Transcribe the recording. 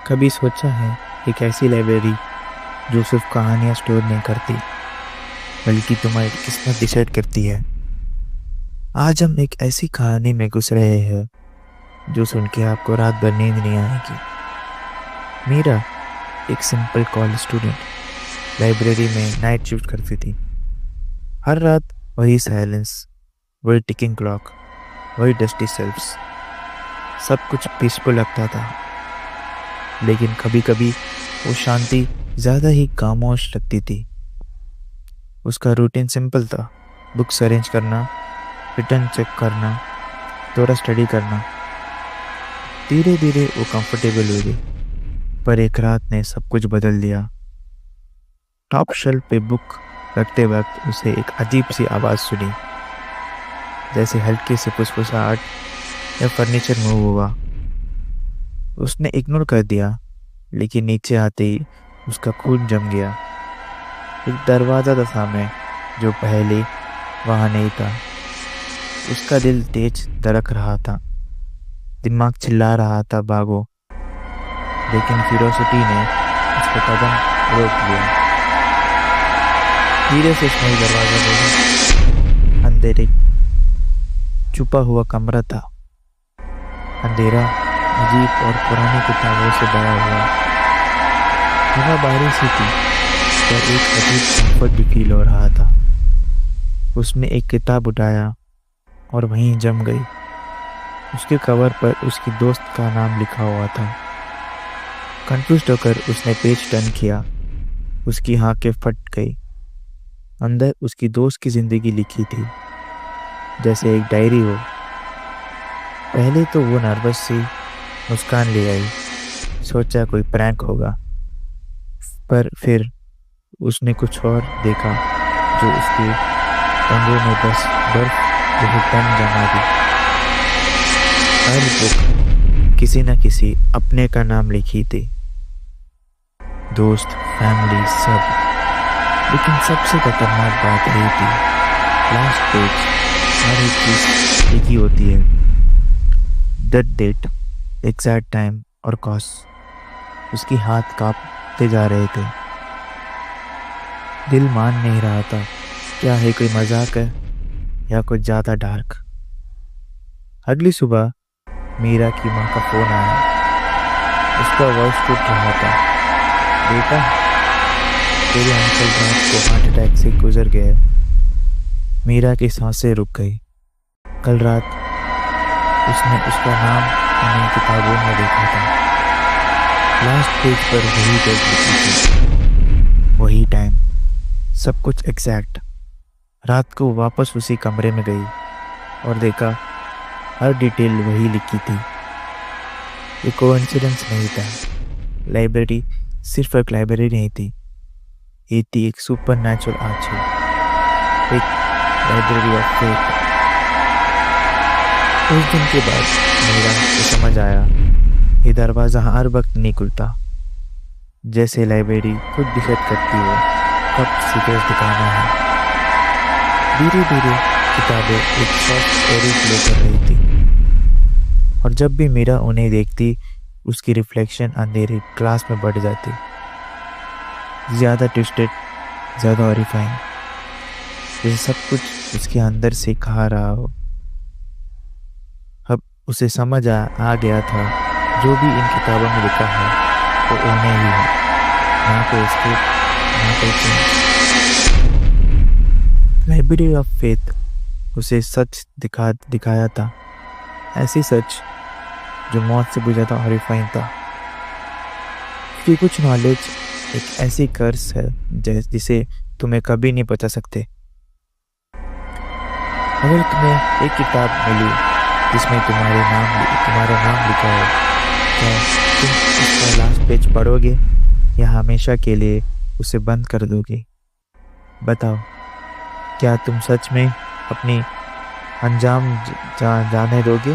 कभी सोचा है एक ऐसी लाइब्रेरी जो सिर्फ कहानियाँ स्टोर नहीं करती बल्कि तुम्हारी किस्मत डिसाइड करती है। आज हम एक ऐसी कहानी में घुस रहे हैं जो सुन के आपको रात भर नींद नहीं आएगी। मीरा एक सिंपल कॉलेज स्टूडेंट लाइब्रेरी में नाइट शिफ्ट करती थी। हर रात वही साइलेंस, वही टिकिंग क्लॉक, वही डस्टी शेल्फ्स। सब कुछ पीसफुल लगता था, लेकिन कभी कभी वो शांति ज़्यादा ही खामोश लगती थी। उसका रूटीन सिंपल था, बुक्स अरेंज करना, रिटर्न चेक करना, थोड़ा स्टडी करना। धीरे धीरे वो कंफर्टेबल हो गई, पर एक रात ने सब कुछ बदल दिया। टॉप शेल्फ पे बुक रखते वक्त उसे एक अजीब सी आवाज़ सुनी, जैसे हल्की सी फुसफुसाहट या फर्नीचर मूव हुआ। उसने इग्नोर कर दिया, लेकिन नीचे आते ही उसका खून जम गया। एक दरवाज़ा था सामने जो पहले वहाँ नहीं था। उसका दिल तेज धड़क रहा था, दिमाग चिल्ला रहा था भागो, लेकिन क्यूरियोसिटी ने उसका कदम रोक लिया। धीरे से उसने दरवाज़ा खोला। अंधेरे छुपा हुआ कमरा था। अंधेरा अजीब और पुरानी किताबों से भरा हुआ। हवा बारिश सी थी, पर एक अजीब कंफर्ट भी फील हो रहा था। उसने एक किताब उठाया और वहीं जम गई। उसके कवर पर उसकी दोस्त का नाम लिखा हुआ था। कंफ्यूज होकर उसने पेज टर्न किया। उसकी आंखें फट गई। अंदर उसकी दोस्त की जिंदगी लिखी थी, जैसे एक डायरी हो। पहले तो वो नर्वस सी मुस्कान ले आई, सोचा कोई प्रैंक होगा, पर फिर उसने कुछ और देखा जो उसके रंगों में बस बर्फ जैसे तन जमा दी। हर बुक किसी न किसी अपने का नाम लिखी थी, दोस्त, फैमिली, सब। लेकिन सबसे खतरनाक बात यही थी, लास्ट पेज हर एक चीज लिखी होती है, डेट, एग्जैक्ट टाइम और कॉस्ट। उसकी हाथ कांपते जा रहे थे। दिल मान नहीं रहा था, क्या है कोई मजाक है या कुछ ज़्यादा डार्क। अगली सुबह मीरा की माँ का फ़ोन आया। उसका वॉइस टूट रहा था, बेटा तेरे अंकल रात को हार्ट अटैक से गुजर गए। मीरा की सांसें रुक गई। कल रात उसने उसका नाम उन्हें किताबों में देखा था। लास्ट पेज पर वही डेट लिखी थी, वही टाइम, सब कुछ एग्जैक्ट। रात को वापस उसी कमरे में गई और देखा हर डिटेल वही लिखी थी। ये कोइंसिडेंस नहीं था। लाइब्रेरी सिर्फ एक लाइब्रेरी नहीं थी, ये थी एक सुपर नेचुरल आर्च, एक लाइब्रेरी ऑफ फेथ। उस दिन के बाद मीरा को समझ आया, ये दरवाज़ा हर वक्त नहीं खुलता। जैसे लाइब्रेरी खुद डिसाइड करती हो कब सीक्रेट दिखाना है। धीरे धीरे किताबें एक सॉफ्ट एरी फ्लो कर रही थी, और जब भी मीरा उन्हें देखती उसकी रिफ्लेक्शन अंधेरे क्लास में बढ़ जाती, ज़्यादा ट्विस्टेड, ज़्यादा हॉरिफाइंग, जैसे सब कुछ उसके अंदर से खा रहा हो। अब उसे समझ आ गया था, जो भी इन किताबों में लिखा है वो उन्हें ही है, ना कोई स्क्रिप्ट, ना कोई चेंज। लाइब्रेरी ऑफ फेथ उसे सच दिखाया था, ऐसी सच जो मौत से भी ज़्यादा हॉरिफाइंग था। कि कुछ नॉलेज एक ऐसी कर्स है जिसे तुम्हें कभी नहीं बचा सकते। अगर तुम्हें एक किताब मिली जिसमें तुम्हारा नाम लिखा हो, क्या तुम उसका लास्ट पेज पढ़ोगे या हमेशा के लिए उसे बंद कर दोगे? बताओ, क्या तुम सच में अपनी अंजाम जाने दोगे?